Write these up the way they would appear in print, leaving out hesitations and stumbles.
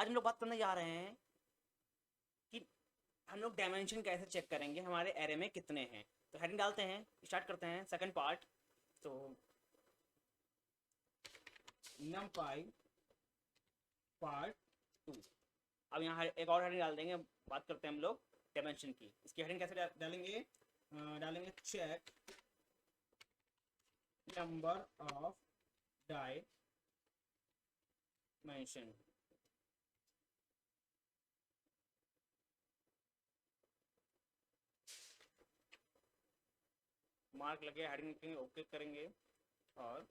आज हम लोग बात करने जा रहे हैं कि हम लोग डायमेंशन कैसे चेक करेंगे हमारे एरे में कितने हैं। तो हेडिंग डालते हैं, स्टार्ट करते हैं सेकंड पार्ट। तो numpy पार्ट 2। अब यहाँ एक और हेडिंग डाल देंगे, बात करते हैं हम लोग डायमेंशन की। इसकी हेडिंग कैसे डालेंगे? डालेंगे check number of dimension. Mark लगे, हेडिंग लिखेंगे, ओके करेंगे और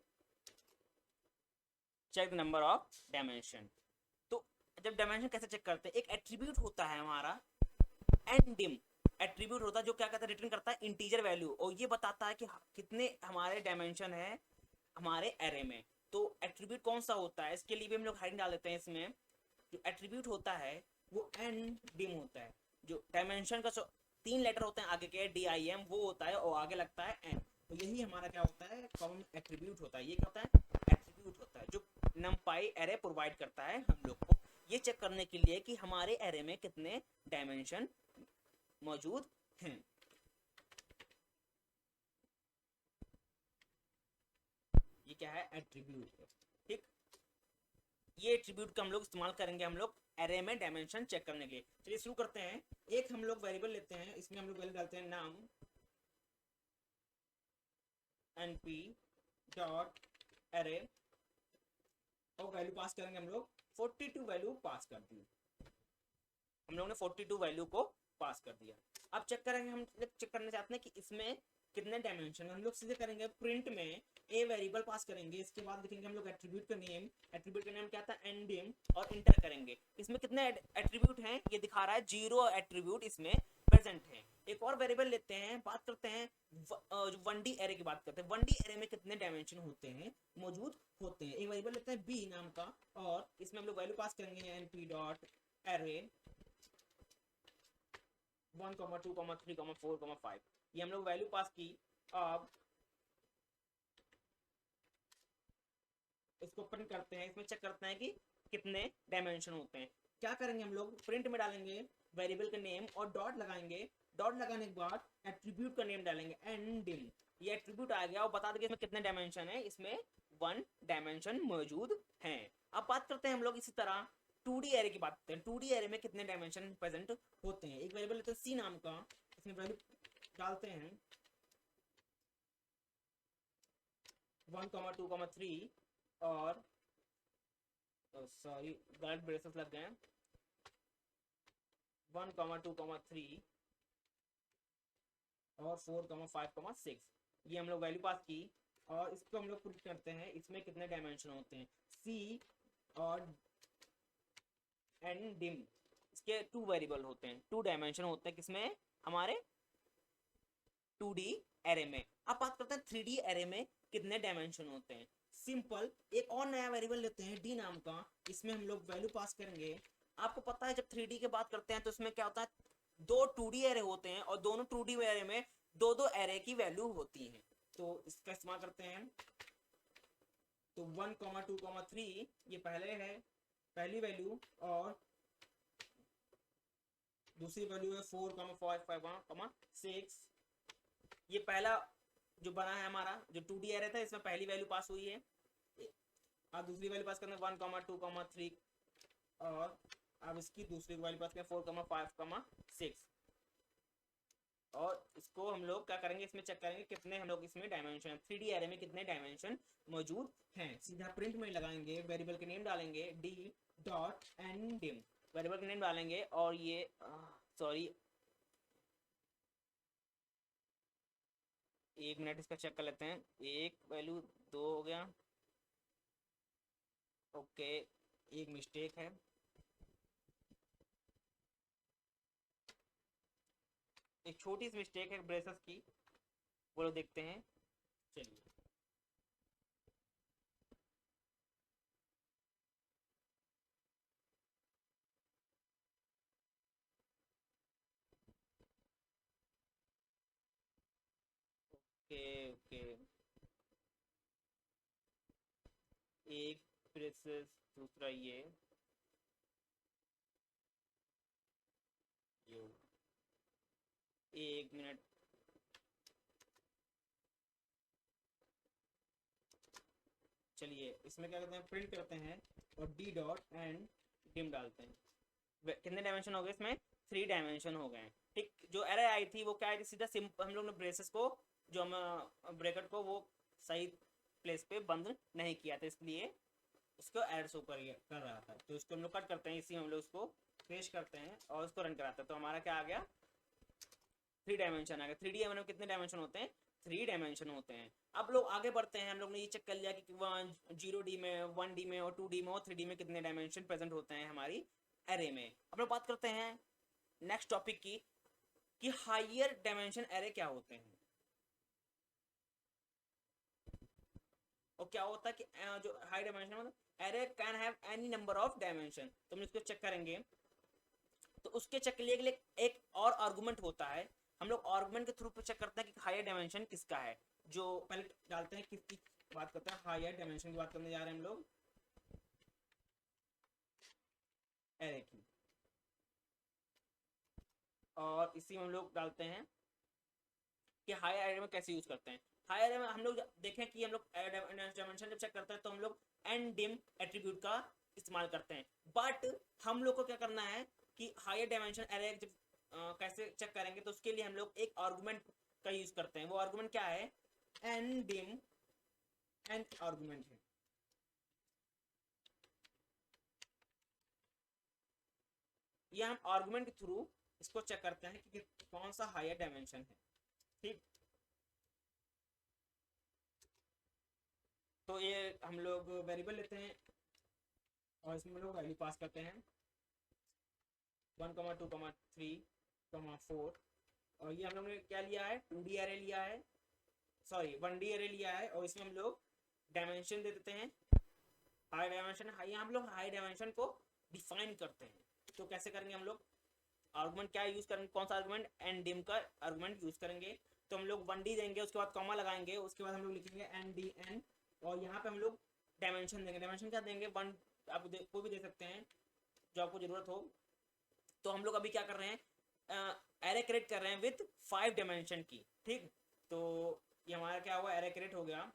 check the number of dimension. तो जब डायमेंशन कैसे चेक करते हैं, एक एट्रीब्यूट होता है हमारा ndim एट्रीब्यूट होता है जो क्या कहता है, रिटर्न करता है इंटीजर वैल्यू और ये बताता है कि कितने हमारे डायमेंशन है हमारे एरे में। तो एट्रीब्यूट कौन सा होता है, इसके लिए भी हम लोग हेडिंग डाल देते हैं। इसमें जो एट्रीब्यूट होता है वो ndim होता है। जो डायमेंशन का 3 लेटर होते हैं आगे के dim वो होता है और आगे लगता है n। तो यही हमारा क्या होता है, कॉमन एट्रीब्यूट होता है। ये क्या होता है, एट्रीब्यूट होता है जो numpy एरे प्रोवाइड करता है हम लोग को ये चेक करने के लिए कि हमारे एरे में कितने डायमेंशन मौजूद हैं। ये क्या है, एट्रीब्यूट। ठीक, ये एट्रीब्यूट का हम लोग इस्तेमाल करेंगे हम लोग एरे में डायमेंशन चेक करने के लिए। चलिए शुरू करते हैं। एक हम लोग वेरिएबल लेते हैं, इसमें हम लोग वैल्यू डालते हैं नाम np डॉट एरे और वैल्यू पास करेंगे हम लोग 42 वैल्यू पास कर दी। हम लोगों ने 42 वैल्यू को पास कर दिया। अब चेक करेंगे, हम चेक करना चाहते हैं कि इसमें कितने डायमेंशन। हम लोग सीधे करेंगे प्रिंट में ए वेरिएबल पास करेंगे, इसके बाद लिखेंगे हम लोग एट्रीब्यूट का नेम। एट्रीब्यूट का नेम क्या था, ndim, और इंटर करेंगे। इसमें कितने एट्रीब्यूट हैं ये दिखा रहा है, 0 एट्रीब्यूट इसमें प्रेजेंट है। एक और वेरिएबल लेते हैं, बात करते हैं जो 1D एरे की बात करते हैं। 1D एरे में कितने डायमेंशन होते हैं, मौजूद होते हैं। एक वेरिएबल लेते हैं b नाम का और इसमें हम लोग वैल्यू पास करेंगे np डॉट एरे 1, 2, 3, 4, 5। ये हम लोग वैल्यू पास की। अब इसको प्रिंट करते हैं, इसमें चेक करते हैं कि कितने डायमेंशन होते हैं। क्या करेंगे, हम लोग प्रिंट में डालेंगे वेरिएबल का नेम और डॉट लगाएंगे। डॉट लगाने के बाद एट्रीब्यूट का नेम डालेंगे ndim। ये एट्रीब्यूट आ गया और बता देंगे इसमें कितने डायमेंशन है। इसमें 1 डायमेंशन मौजूद हैं। अब बात करते हैं हम लोग इसी तरह 2D एरे की बात करते हैं। 2D एरे में कितने डायमेंशन प्रेजेंट होते हैं। एक वेरिएबल लेते हैं c नाम का, इसमें वैल्यू डालते हैं 1, 2, 3 और सॉरी गलत ब्रेसेस लग गए हैं। 1, 2, 3 और 4, 5, 6। ये हम लोग वैल्यू पास की और इसको हम लोग प्रिंट करते हैं, इसमें कितने डायमेंशन होते हैं। सी और एन डिम, इसके 2 वेरिएबल होते हैं, 2 डायमेंशन होते हैं किसमें, हमारे 2D एरे में। अब बात करते हैं 3D एरे में कितने डायमेंशन होते हैं। सिंपल, एक और नया वेरिएबल लेते हैं डी नाम का, इसमें हम लोग वैल्यू पास करेंगे। आपको पता है जब 3D की बात करते हैं तो इसमें क्या होता है, 2 2D एरे होते हैं और दोनों 2D एरे में 2 एरे की वैल्यू होती है। तो इसका इस्तेमाल करते हैं। तो 1, 2, 3 ये पहले है, पहली वैल्यू, और दूसरी वैल्यू है 4, 5, 6। ये पहला जो बना है हमारा जो 2D एरे था, इसमें पहली वैल्यू पास हुई है। अब दूसरी वैल्यू पास करना 1, 2, 3 और अब इसकी दूसरी वैल्यू पास करें 4, 5, 6। और इसको हम लोग क्या करेंगे, इसमें चेक करेंगे कितने हम लोग इसमें डायमेंशन 3D एरे में कितने डायमेंशन मौजूद हैं। सीधा प्रिंट में लगाएंगे, वेरिएबल के नेम डालेंगे d डॉट ndim, वेरिएबल का नेम डालेंगे और ये सॉरी 1 मिनट इसका चेक कर लेते हैं। 1 वैल्यू 2 हो गया, ओके, एक मिस्टेक है। एक छोटी सी मिस्टेक है ब्रेसेस की, वो लोग देखते हैं। चलिए, ओके ओके, एक ब्रेसेस, दूसरा ये एक मिनट, चलिए इसमें क्या करते हैं, प्रिंट करते हैं और डी डॉट एंड डिम डालते हैं। कितने डायमेंशन हो गए इसमें, 3 डायमेंशन हो गए। ठीक, जो एरे आई थी वो क्या आई थी, सीधा सिंपल हम लोग ने ब्रेसेस को, जो हम ब्रैकेट को वो सही प्लेस पे बंद नहीं किया था, इसलिए उसको एड शो कर रहा था। तो इसको हम लोग कट करते हैं, इसी हम लोग उसको पेस्ट करते हैं और उसको रन कराते हैं। तो हमारा क्या आ गया, 3 डायमेंशन आ गया। 3D में कितने डायमेंशन होते हैं, 3 डायमेंशन होते हैं। अब लोग आगे बढ़ते हैं, हम लोग ने ये चेक कर लिया कि 0D में, 1D में और 2D में और 3D में कितने डायमेंशन प्रेजेंट होते हैं हमारी एरे में। अब लोग बात करते हैं नेक्स्ट टॉपिक की, कि हायर डायमेंशन एरे क्या होते हैं। और क्या होता है कि जो हाई डायमेंशन मतलब array can have any number of dimension. तो हम इसको चेक करेंगे, तो उसके चेक के लिए एक और आर्गुमेंट होता है। हम लोग आर्गुमेंट के थ्रू चेक करते हैं कि हायर डायमेंशन किसका है। जो पहले डालते हैं किसकी बात करते हैं, हायर डायमेंशन की बात करने जा रहे हैं हम लोग एरे की। और इसी में हम लोग डालते हैं कि हायर एरे में कैसे यूज करते हैं। हायर एरे में हम लोग देखें कि हम लोग डायमेंशन जब चेक करते हैं तो हम लोग एंड डिम एट्रीब्यूट का इस्तेमाल करते हैं। बट हम लोग को क्या करना है कि हायर डायमेंशन एरे जब कैसे चेक करेंगे, तो उसके लिए हम लोग एक आर्गुमेंट का यूज करते हैं। वो आर्गुमेंट क्या है, एंड डिम एंड आर्गुमेंट है। ये हम आर्गुमेंट के थ्रू इसको चेक करते हैं कि कौन सा हायर डायमेंशन है। ठीक, तो ये हम लोग वेरिएबल लेते हैं और इसमें हम लोग वैल्यू पास करते हैं 1, 2, 3, 4। और ये हम लोग ने क्या लिया है, 2D एरे लिया है, सॉरी 1D एरे लिया है। और इसमें हम लोग डायमेंशन दे देते हैं हाई डायमेंशन। हम लोग हाई डायमेंशन को डिफाइन करते हैं। तो कैसे करेंगे हम लोग, आर्गुमेंट क्या यूज करेंगे, कौन सा आर्गुमेंट, एंड डिम का आर्गुमेंट यूज करेंगे। तो हम लोग 1D देंगे, उसके बाद कॉमा लगाएंगे, उसके बाद हम लोग लिखेंगे एन डी एन। और यहाँ पे हम लोग डायमेंशन देंगे। डायमेंशन क्या देंगे, 1 आप कोई भी दे सकते हैं जो आपको जरूरत हो। तो हम लोग अभी क्या कर रहे हैं, एरे क्रिएट कर रहे हैं विथ 5 डायमेंशन की। ठीक, तो ये हमारा क्या हुआ, एरे क्रिएट हो गया।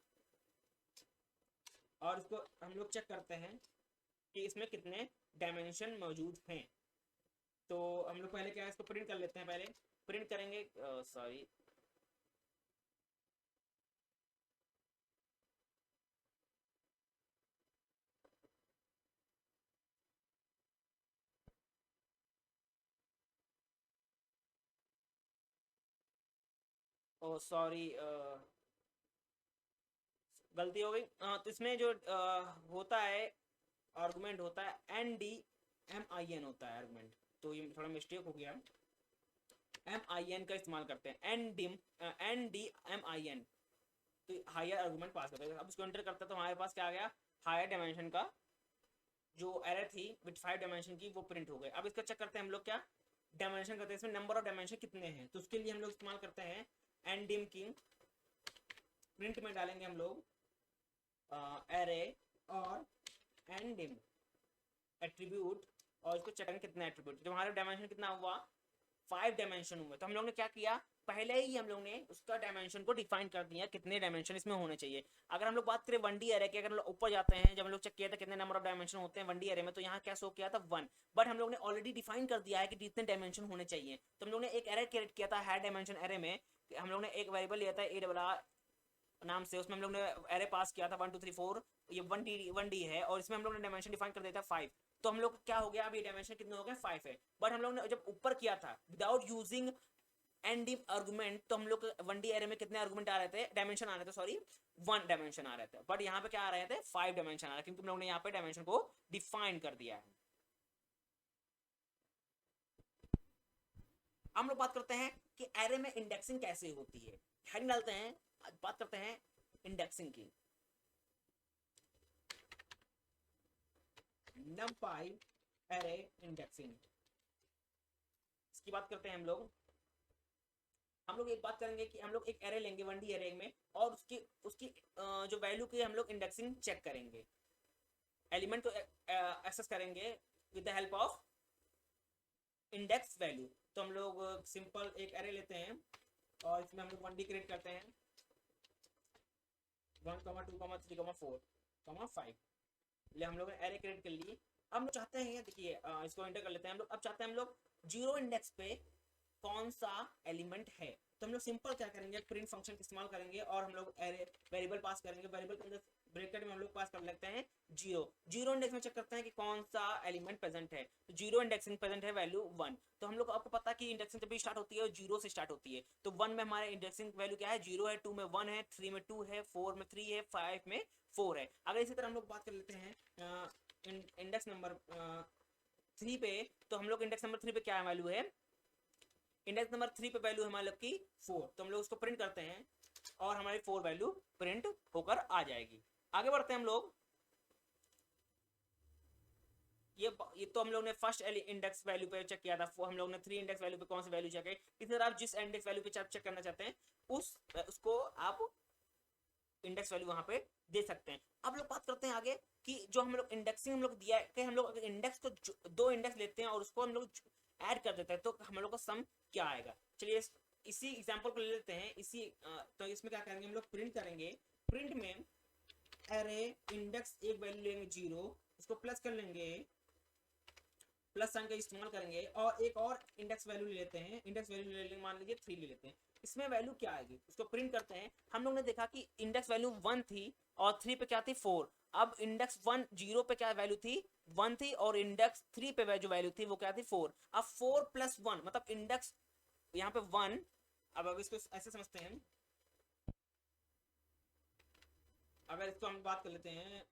और इसको हम लोग चेक करते हैं कि इसमें कितने डायमेंशन मौजूद हैं। तो हम लोग पहले क्या है, इसको प्रिंट कर लेते हैं। पहले प्रिंट करेंगे, सॉरी ओ सॉरी गलती हो गई। तो इसमें जो होता है आर्गुमेंट होता है NDMIN होता है आर्गुमेंट। तो ये थोड़ा मिस्टेक हो गया, MIN का इस्तेमाल करते हैं, NDMIN। तो हायर आर्गुमेंट पास करते हैं। अब इसको एंटर करते हैं तो हमारे पास क्या आ गया, हायर डायमेंशन का जो एरे थी विथ 5 डायमेंशन की वो प्रिंट हो गए। अब इसका चेक करते हैं हम लोग, क्या डायमेंशन करते हैं, इसमें नंबर ऑफ डायमेंशन कितने हैं। तो उसके लिए हम लोग इस्तेमाल करते हैं NDIM की। प्रिंट में डालेंगे हम लोग एरे और NDIM एट्रीब्यूट, और इसको चेक करेंगे कितना एट्रीब्यूट, जो हमारा डायमेंशन कितना हुआ, 5 डायमेंशन हुए। तो हम लोग ने क्या किया, पहले ही हम लोग ने उसका डायमेंशन को डिफाइन कर दिया कितने डायमेंशन इसमें होने चाहिए। अगर हम लोग बात करें 1D एरे की, अगर हम लोग ऊपर जाते हैं, जब हम लोग चेक किया था कितने नंबर ऑफ डायमेंशन होते हैं 1D एरे में, तो यहाँ क्या शो किया था 1। बट हम लोग ने ऑलरेडी डिफाइन कर दिया है कि कितने डायमेंशन होने चाहिए। तो हम लोग ने एक एरे क्रिएट किया था हाई डायमेंशन एरे में। हम लोग ने एक वेरिएबल लिया था ARR नाम से, उसमें हम लोग ने एरे पास किया था 1 2 3 4, ये 1D है। और इसमें हम लोग ने डायमेंशन डिफाइन कर दिया था 5। तो हम लोग क्या हो गया, अभी डायमेंशन कितने हो गए, 5 है। बट हम लोग ने जब ऊपर किया था विदाउट यूजिंग ND आर्गुमेंट, तो हम लोग 1D एरे में कितने आर्गुमेंट आ रहे थे, डायमेंशन आ रहे थे, सॉरी 1 डायमेंशन आ रहे थे। बट यहाँ पे क्या आ रहे थे, 5 डायमेंशन आ रहे हैं, क्योंकि हम लोग ने यहाँ पे डायमेंशन को डिफाइन कर दिया है। हम लोग बात करते हैं कि एरे में इंडेक्सिंग कैसे होती है। हेडिंग डालते हैं, बात करते हैं इंडेक्सिंग की। numpy एरे इंडेक्सिंग, इसकी बात करते हैं हम लोग। एक बात करेंगे कि हम लोग एक एरे लेंगे 1D एरे में, और उसकी उसकी जो वैल्यू की हम लोग इंडेक्सिंग चेक करेंगे, एलिमेंट को एक्सेस करेंगे with the help of index value. तो हम लोग सिंपल एक एरे लेते हैं और इसमें हम लोग 1D क्रिएट करते हैं 1, 2, 3, 4, 5 ले हम लोग ने एरे क्रिएट कर ली। अब हम लोग चाहते हैं, देखिए इसको एंटर कर लेते हैं हम लोग। अब चाहते हैं हम लोग जीरो इंडेक्स पे कौन सा एलिमेंट है, तो हम लोग सिंपल क्या करेंगे, प्रिंट फंक्शन इस्तेमाल करेंगे और हम लोग एरे वेरिएबल पास करेंगे। वेरिएबल के अंदर ब्रैकेट में हम लोग पास कर लेते हैं जीरो। जीरो इंडेक्स में चेक करते हैं कि कौन सा एलिमेंट प्रेजेंट है, तो जीरो इंडेक्सिंग प्रेजेंट है वैल्यू 1। तो हम लोग आपको पता है कि इंडेक्सिंग जब भी स्टार्ट होती है जीरो से स्टार्ट होती है। तो 1 में हमारे इंडेक्सिंग वैल्यू क्या है, 0 है, 2 में 1 है, 3 में 2 है, 4 में 3 है, 5 में 4 है। अगर इसी तरह हम लोग बात कर लेते हैं इंडेक्स नंबर 3 पे, तो हम लोग इंडेक्स नंबर 3 पे क्या वैल्यू है, इंडेक्स नंबर 3 पे वैल्यू हमारे की 4। तो हम लोग उसको प्रिंट करते हैं और हमारी 4 वैल्यू प्रिंट होकर आ जाएगी। आगे बढ़ते हैं हम लोग। ये तो हम लोग ने फर्स्ट इंडेक्स वैल्यू पे चेक किया था। हम लोग ने 3 इंडेक्स वैल्यू पे कौन सी वैल्यू चेक है। इसी तरह आप जिस इंडेक्स वैल्यू पे चेक करना चाहते हैं उसको आप इंडेक्स वैल्यू वहां पे दे सकते हैं। अब लोग बात करते हैं आगे कि जो हम लोग इंडेक्सिंग हम लोग दिया है कि हम लोग अगर इंडेक्स को 2 इंडेक्स लेते हैं और उसको हम लोग ऐड कर देते हैं तो हम लोग का सम क्या आएगा। चलिए इसी एग्जांपल को ले लेते हैं। तो इसमें क्या करेंगे, हम लोग प्रिंट करेंगे। प्रिंट में एरे इंडेक्स एक वैल्यू लेंगे 0, उसको प्लस कर लेंगे, प्लस साइन का इस्तेमाल करेंगे और एक और इंडेक्स वैल्यू ले लेते हैं। इंडेक्स वैल्यू ले लेंगे, मान लीजिए 3 ले लेते हैं। इसमें वैल्यू क्या आएगी उसको प्रिंट करते हैं। हम लोग ने देखा कि इंडेक्स वैल्यू 1 थी और 3 पे क्या थी 4। अब इंडेक्स 1 0 पे क्या वैल्यू थी 1 थी और इंडेक्स 3 पे जो वैल्यू थी वो क्या थी 4। अब 4 + 1 मतलब इंडेक्स यहाँ पे 1। अब इसको ऐसे समझते हैं, अगर इसको हम बात कर लेते हैं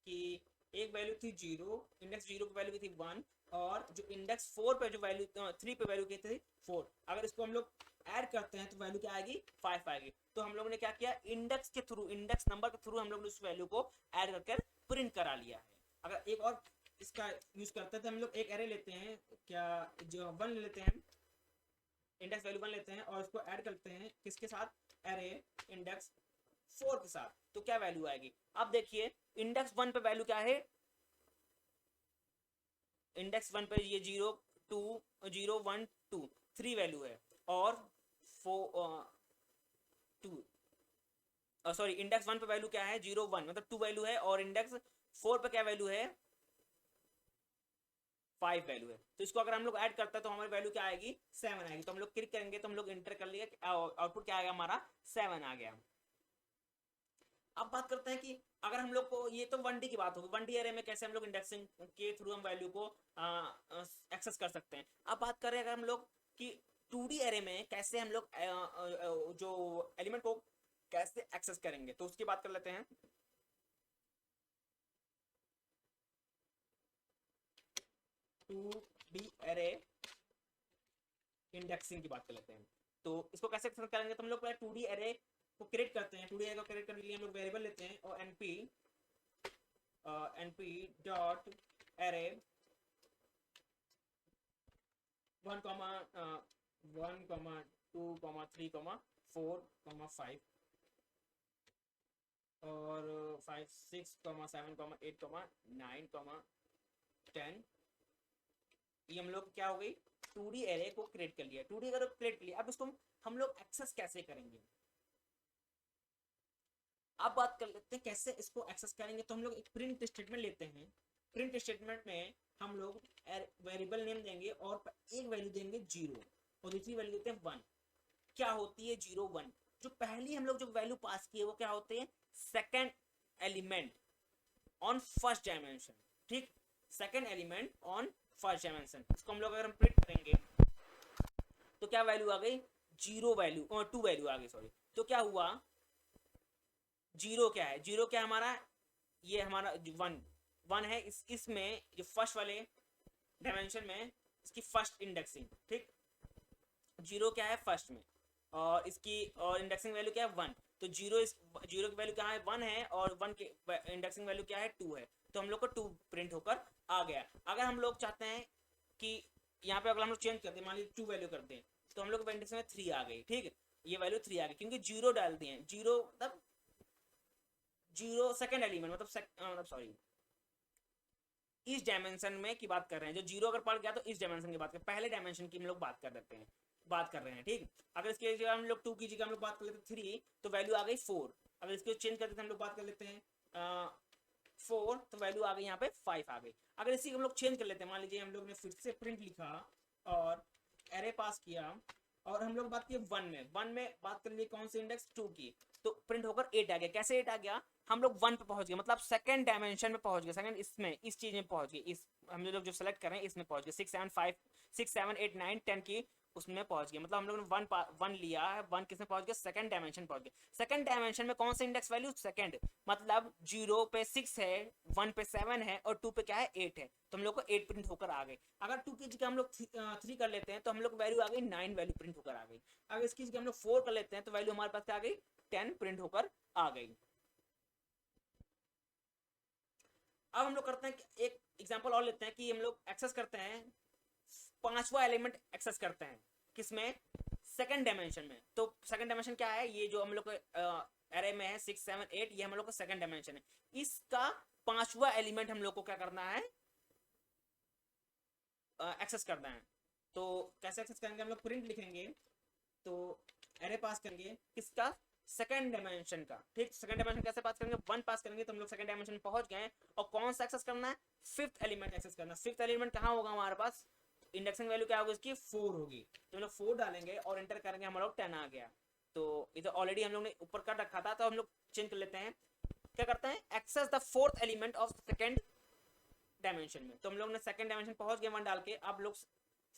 कि एक वैल्यू थी 0, इंडेक्स 0 पे वैल्यू थी 1 और जो इंडेक्स 4 पे जो वैल्यू 3 पे वैल्यू की थी 4। अगर इसको हम लोग ऐड करते हैं तो वैल्यू क्या आएगी 5 आएगी। तो हम लोगों ने क्या किया, इंडेक्स के थ्रू, इंडेक्स नंबर के थ्रू हम लोग ने उस वैल्यू को ऐड करके प्रिंट करा लिया है। अगर एक और इसका यूज करते हैं तो हम लोग एक एरे लेते हैं, क्या जो 1 ले लेते हैं, इंडेक्स वैल्यू 1 लेते हैं और उसको ऐड करते हैं किसके साथ, एरे इंडेक्स 4 के साथ। तो क्या वैल्यू आएगी, अब देखिए इंडेक्स 1 पे वैल्यू क्या है, इंडेक्स 1 पे ये 0 2 0 1 2 3 वैल्यू है और 4 2 सॉरी इंडेक्स 1 पे वैल्यू क्या है 0 1 मतलब 2 वैल्यू है और इंडेक्स 4 पे क्या वैल्यू है 5 वैल्यू है। तो इसको अगर हम लोग ऐड करते हैं तो हमारी वैल्यू क्या आएगी 7 आएगी। तो हम लोग क्लिक करेंगे तो हम लोग इंटर कर लिए, आउटपुट क्या आएगा हमारा 7 आ गया। अब बात करते हैं कि अगर हम लोग को, ये तो 1D की बात होगी, 1D एरे में कैसे हम लोग इंडेक्सिंग के थ्रू हम वैल्यू को एक्सेस कर सकते हैं। अब बात करें अगर हम लोग कि 2D एरे में कैसे हम लोग जो एलिमेंट को कैसे एक्सेस करेंगे, तो उसकी बात कर लेते हैं। टू डी एरे इंडेक्सिंग की बात कर लेते हैं। तो इसको कैसे एक्सेस करेंगे, तो हम लोग पहले 2D एरे को क्रिएट करते हैं। 2D एरे को क्रिएट करने के लिए हम लोग वेरिएबल लेते हैं और np डॉट एरे 1, 1, 2, 3, 4, 5 और 5, 6, 7, 8, 9, 10। ये हम लोग क्या हो गई 2D एरे को क्रिएट कर लिया। 2D एरे को क्रिएट कर लिया। अब इसको हम लोग एक्सेस कैसे करेंगे, अब बात कर लेते हैं कैसे इसको एक्सेस करेंगे। तो हम लोग एक प्रिंट स्टेटमेंट लेते हैं। प्रिंट स्टेटमेंट में हम लोग वेरिएबल नेम देंगे और एक वैल्यू देंगे 0 और दूसरी वैल्यू देते हैं 1। क्या होती है 0 1, जो पहली हम लोग जो वैल्यू पास की है वो क्या होते हैं second element on first dimension. ठीक, second element on first dimension. इसको हम लोग अगर हम प्रिंट करेंगे तो क्या वैल्यू आ गई 0 वैल्यू और 2 वैल्यू आ गई, सॉरी। तो क्या हुआ 0 क्या है, 0 क्या हमारा, ये हमारा 1 है। इसमें जो फर्स्ट वाले डायमेंशन में इसकी फर्स्ट इंडेक्सिंग, ठीक 0 क्या है फर्स्ट में और इसकी और इंडेक्सिंग वैल्यू क्या है 1। तो 0 की वैल्यू क्या है 1 है और 1 के इंडेक्सिंग वैल्यू क्या है 2 है। तो हम लोग को 2 प्रिंट होकर आ गया। अगर हम लोग चाहते हैं कि यहाँ पे अगर हम लोग चेंज करते हैं, मान लीजिए 2 वैल्यू करते हैं तो हम लोग इंडेक्स में 3 आ गई। ठीक है, ये वैल्यू 3 आ गई क्योंकि 0 डाल दिए हैं। 0 मतलब 0 सेकंड एलिमेंट मतलब सॉरी इस डायमेंशन में की बात कर रहे हैं, जो जीरो अगर पड़ गया तो इस डायमेंशन की बात कर, पहले डायमेंशन की हम लोग बात कर रहे हैं, ठीक। अगर इसके जगह हम लोग 2 की जगह हम लोग बात कर लेते हैं 3, तो वैल्यू आ गई 4। अगर इसको चेंज करते हैं हम लोग बात कर लेते हैं 4, तो वैल्यू आ गई यहाँ पे 5 आ गई। अगर इसी हम लोग चेंज कर लेते हैं, मान लीजिए हम लोग ने फिर से प्रिंट लिखा और एरे पास किया, और हम लोग बात किए 1 में बात कर लिए कौन सी इंडेक्स 2 की, तो प्रिंट होकर 8 आ गया। कैसे 8 आ गया, हम लोग 1 पे पहुंच गए, मतलब सेकंड डायमेंशन में पहुंच गए, सेकंड इसमें इस चीज में पहुंच गए, इस हम लोग जो सेलेक्ट कर रहे हैं इसमें पहुंच गए। 6 7 8 9 10 की उसमें पहुंच गए, मतलब हम लोग ने वन लिया है, 1 किसमें पहुंच गए, सेकंड डायमेंशन पहुंच गए। सेकंड डायमेंशन में कौन सा इंडेक्स वैल्यू, सेकंड, मतलब 0 पे 6 है, 1 पे 7 है और 2 पे क्या है 8 है, तो हम लोग को 8 प्रिंट होकर आ गए। अगर 2 की जगह हम लोग 3 कर लेते हैं तो हम लोग वैल्यू आ गई 9 वैल्यू प्रिंट होकर आ गई। अगर इसकी जगह हम लोग 4 कर लेते हैं तो वैल्यू हमारे पास आ गई 10 प्रिंट होकर आ गई। अब हम लोग करते हैं एक एग्जांपल और लेते हैं कि हम लोग एक्सेस करते हैं, पांचवा एलिमेंट एक्सेस करते हैं किसमें, सेकंड डायमेंशन में। तो सेकंड डायमेंशन क्या है, ये जो हम लोग एरे में है 6 7 8, ये हम लोग का सेकंड डायमेंशन है। इसका पांचवा एलिमेंट हम लोग को क्या करना है, एक्सेस करना है। तो कैसे एक्सेस करेंगे, हम लोग प्रिंट लिखेंगे, तो एरे पास करेंगे किसका, सेकंड डायमेंशन का, ठीक। सेकंड डायमेंशन कैसे पास करेंगे, 1 पास करेंगे तो हम लोग सेकंड डायमेंशन में पहुंच गए। और कौन सा एक्सेस करना है, फिफ्थ एलिमेंट एक्सेस करना। फिफ्थ एलिमेंट कहाँ होगा हमारे पास, इंडेक्सिंग वैल्यू क्या होगी इसकी 4 होगी, तो हम लोग 4 डालेंगे और एंटर करेंगे, हमारा 10 आ गया। तो इधर ऑलरेडी हम लोग ने ऊपर कर रखा था, तो हम लोग चेंज कर लेते हैं, क्या करते हैं, access the fourth element of second dimension में। तो हम लोग ने सेकंड डायमेंशन पहुंच गए 1 डाल के, अब लोग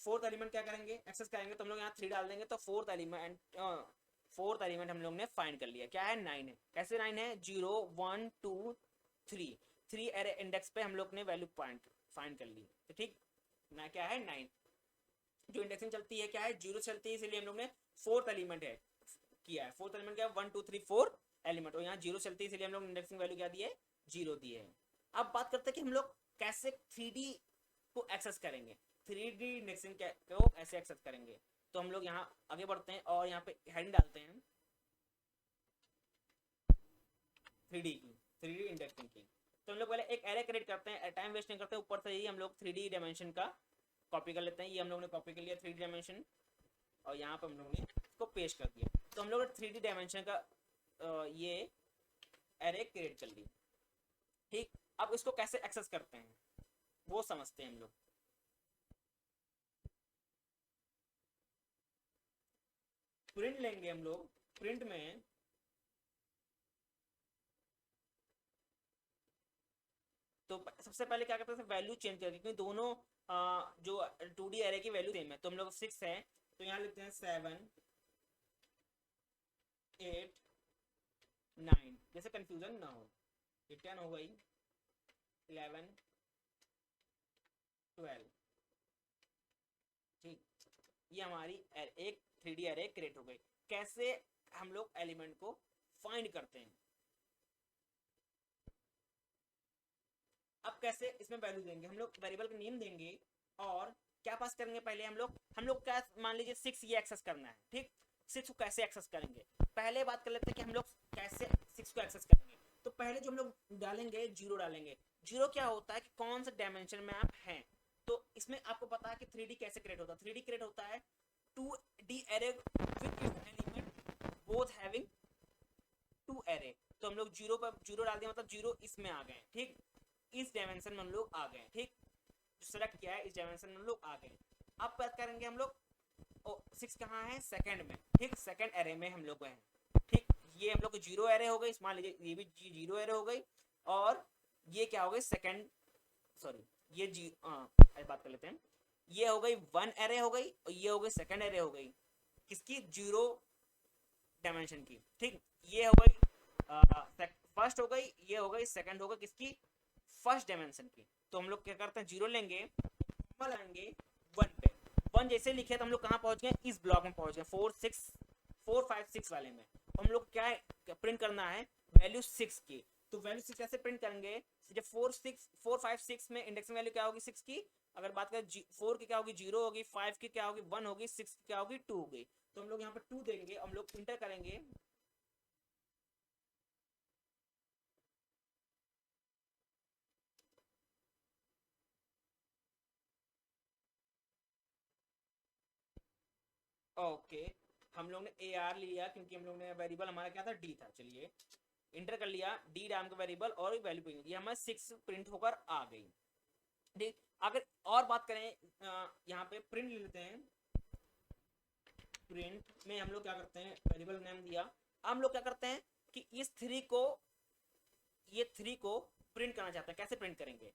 फोर्थ एलिमेंट क्या करेंगे, एक्सेस करेंगे, तो हम लोग यहाँ 3 डाल देंगे, तो फोर्थ एलिमेंट हम लोग ने फाइंड कर लिया, क्या है 9 है। कैसे 9 है, 0 1 2 3, 3 एरे इंडेक्स पे हम लोग ने वैल्यू फाइंड कर ली, तो ठीक ना, क्या है 9। जो इंडेक्सिंग चलती है क्या है, 0 चलती है, इसलिए हम लोग ने फोर्थ एलिमेंट है किया है। फोर्थ एलिमेंट क्या है, 1 2 3 4 एलिमेंट, और यहाँ 0 चलती है, इसलिए हम लोग इंडेक्सिंग वैल्यू क्या दी है, 0 दी है। अब बात करते हैं कि हम लोग कैसे 3D को एक्सेस करेंगे, 3D इंडेक्सिंग को ऐसे एक्सेस करेंगे। तो हम लोग यहाँ आगे बढ़ते हैं और यहाँ पे हेडिंग डालते हैं 3D की, 3D इंडेक्सिंग की। तो हम लोग पहले एक एरे क्रिएट करते हैं, टाइम वेस्ट नहीं करते, ऊपर से ही हम लोग 3D डायमेंशन का कॉपी कर लेते हैं। ये हम लोग ने कॉपी कर लिया 3D डायमेंशन, और यहाँ पर हम लोग ने इसको पेस्ट कर दिया। तो हम लोग 3D डायमेंशन का ये एरे क्रिएट कर ली, ठीक। अब इसको कैसे एक्सेस करते हैं वो समझते हैं हम लोग। प्रिंट लेंगे हम लोग, प्रिंट में तो सबसे पहले क्या करते हैं, वैल्यू चेंज करके, क्योंकि दोनों जो 2D एरे की वैल्यू सेम है। तो हम लोग 6 है तो यहाँ लिखते हैं 7 8 9, जैसे कंफ्यूजन ना हो। ये 10 हो गई, 11 12, ठीक। ये हमारी एक 3D एरे क्रिएट हो गई। कैसे हम लोग एलिमेंट को फाइंड करते हैं, अब कैसे इसमें वैल्यू देंगे, हम लोग वेरिएबल का नेम देंगे और क्या पास करेंगे, पहले हम लोग क्या, मान लीजिए 6 ये एक्सेस करना है, ठीक। 6 को कैसे एक्सेस करेंगे, पहले बात कर लेते हैं कि हम लोग कैसे 6 को एक्सेस करेंगे। तो पहले जो हम लोग डालेंगे 0 डालेंगे। 0 क्या होता है कि कौन सा डायमेंशन में आप हैं। तो इसमें आपको पता है कि 3D कैसे क्रिएट होता है, 3D क्रिएट होता है 2D array with its element both having 2 array. तो हम लोग 0 पर 0 डाल दिया, मतलब 0 इसमें आ गए, ठीक। इस डायमेंशन में हम लोग आ गए, ठीक। जो सेलेक्ट किया है इस डायमेंशन में हम लोग आ गए। अब बात करेंगे हम लोग 6 कहाँ है, सेकंड में, ठीक। सेकंड एरे में हम लोग हैं, ठीक। ये हम लोग 0 एरे हो गई, मान लीजिए ये भी 0 एरे हो गई, और ये क्या हो गई सेकंड, सॉरी ये बात कर लेते हैं, ये हो गई 1 एरे हो गई, और ये हो गई सेकंड एरे हो गई किसकी, 0 डायमेंशन की, ठीक। ये हो गई फर्स्ट हो गई, ये हो गई सेकंड हो गई किसकी, फर्स्ट डायमेंशन की। तो हम लोग क्या करते हैं, 0 लेंगे, लाएंगे 1 पे, 1 जैसे लिखे तो हम लोग कहाँ पहुंच गए, इस ब्लॉक में पहुंच गए 4 5 6 वाले में। हम लोग क्या प्रिंट करना है, वैल्यू 6 की। तो वैल्यू 6 कैसे प्रिंट करेंगे, जब 4 5 6 में इंडेक्सिंग वैल्यू क्या होगी 6 की, अगर बात करें 4 की क्या होगी 0 होगी, 5 की क्या होगी 1 होगी, 6 की क्या होगी 2 होगी। तो हम लोग यहाँ पे 2 देंगे, हम लोग इंटर करेंगे, ओके, हम लोग ने ए आर लिया क्योंकि हम लोग ने वेरिएबल हमारा क्या था, डी था। चलिए इंटर कर लिया, डी नाम का वेरिएबल और वैल्यू प्रिंट, ये हमारे 6 प्रिंट होकर आ गई। ठीक, अगर और बात करें यहाँ पे प्रिंट ले लेते हैं। प्रिंट में हम लोग क्या करते हैं, वेरिएबल नेम दिया, हम लोग क्या करते हैं कि इस 3 को, ये 3 को प्रिंट करना चाहते हैं। कैसे प्रिंट करेंगे,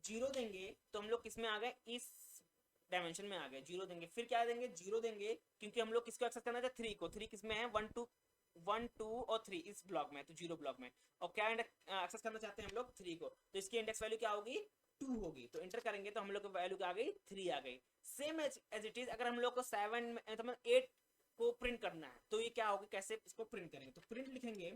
0 देंगे तो हम लोग किस में आ गए, इस डायमेंशन में आ गए। 0 देंगे, फिर क्या देंगे, 0 देंगे क्योंकि हम लोग किसको एक्सेस करना चाहते हैं, 3 को। 3 किस में है, 1 2 और 3 इस ब्लॉक में, तो 0 ब्लॉक में। और क्या एक्सेस करना चाहते हैं हम लोग, 3 को, तो इसकी इंडेक्स वैल्यू क्या होगी, 2 होगी। तो इंटर करेंगे तो हम लोग को वैल्यू क्या आ गई, 3 आ गई। सेम एज इट इज अगर हम लोग को 7 मतलब 8 को प्रिंट करना है तो ये क्या होगी, कैसे इसको प्रिंट करेंगे, तो प्रिंट लिखेंगे,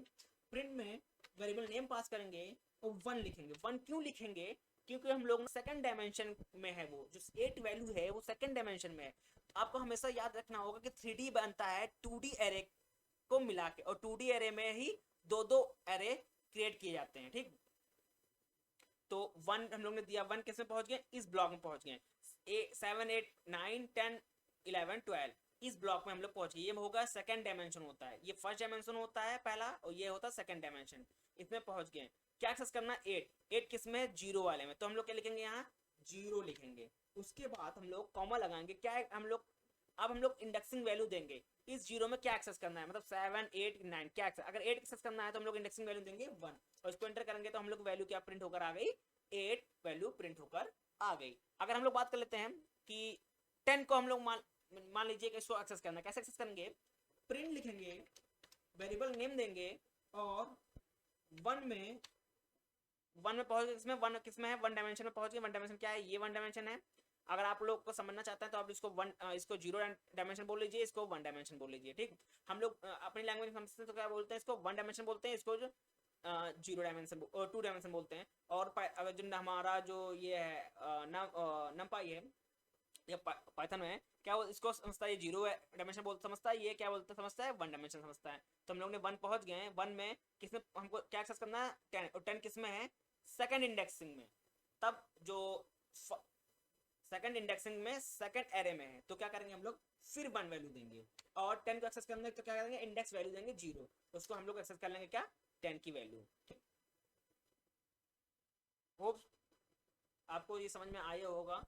प्रिंट में वेरिएबल नेम पास करेंगे और 1 लिखेंगे। 1 क्यों लिखेंगे, क्योंकि हम लोग सेकंड डायमेंशन में है, वो जो 8 वैल्यू है वो सेकंड डायमेंशन में है। आपको हमेशा याद रखना होगा कि 3D बनता है 2D एरे को मिला के, और 2D एरे में ही दो दो एरे क्रिएट किए जाते हैं। ठीक, तो 1 हम लोग ने दिया, 1 किस में पहुंच गए, इस ब्लॉक में पहुंच गए। 7 8 9 10 11 12 इस ब्लॉक में हम लोग पहुंच गए। ये होगा सेकंड डायमेंशन होता है, ये फर्स्ट डायमेंशन होता है पहला, और ये होता है सेकंड डायमेंशन। इसमें पहुंच गए। क्या एक्सेस करना, 8 किस में, 0 वाले में, तो हम लोग क्या लिखेंगे यहाँ, 0 लिखेंगे। उसके बाद हम लोग कॉमा लगाएंगे। क्या हम लोग, अब हम लोग इंडेक्सिंग वैल्यू देंगे। इस 0 में क्या एक्सेस करना है, मतलब 7 8 9 क्या एक्सेस, अगर 8 एक्सेस करना है तो हम लोग इंडेक्सिंग वैल्यू देंगे 1, और इसको एंटर करेंगे तो हम लोग वैल्यू क्या प्रिंट होकर आ गई, 8 वैल्यू प्रिंट होकर आ गई। अगर हम लोग बात कर लेते हैं कि 10 को हम लोग मान लीजिए कि इसको एक्सेस करना है, कैसे एक्सेस करेंगे, प्रिंट लिखेंगे, वेरिएबल नेम देंगे, और 1 में पहुंच गए, इसमें 1 किस में है, 1 डायमेंशन में पहुंच गए। 1 डायमेंशन क्या है, ये 1 डायमेंशन है। अगर आप लोग को समझना चाहते हैं तो आप इसको 0 डायमेंशन बोल लीजिए, इसको 1 डायमेंशन बोल लीजिए। ठीक, हम लोग अपनी लैंग्वेज में समझते हैं तो क्या बोलते हैं, इसको 1 डायमेंशन बोलते हैं, इसको 0 डायमेंशन और 2 डायमेंशन बोलते हैं। और अगर जो हमारा जो ये है नमपाई है या पाइथन में, क्या वो इसको समझता है, ये 0 डायमेंशन बोलता समझता है, ये क्या बोलता समझता है, 1 डायमेंशन समझता है। तो हम लोग ने 1 पहुंच गए। 1 में किसमें हमको क्या एक्सेस करना है, 10, और 10 किस में है, सेकंड इंडेक्सिंग में। तब जो सेकंड इंडेक्सिंग में सेकंड एरे में है, तो क्या करेंगे हम लोग, फिर 1 वैल्यू देंगे। और 10 को एक्सेस करने तो क्या करेंगे, इंडेक्स वैल्यू देंगे 0, तो उसको हम लोग एक्सेस कर लेंगे क्या, 10 की वैल्यू। होप आपको ये समझ में आया होगा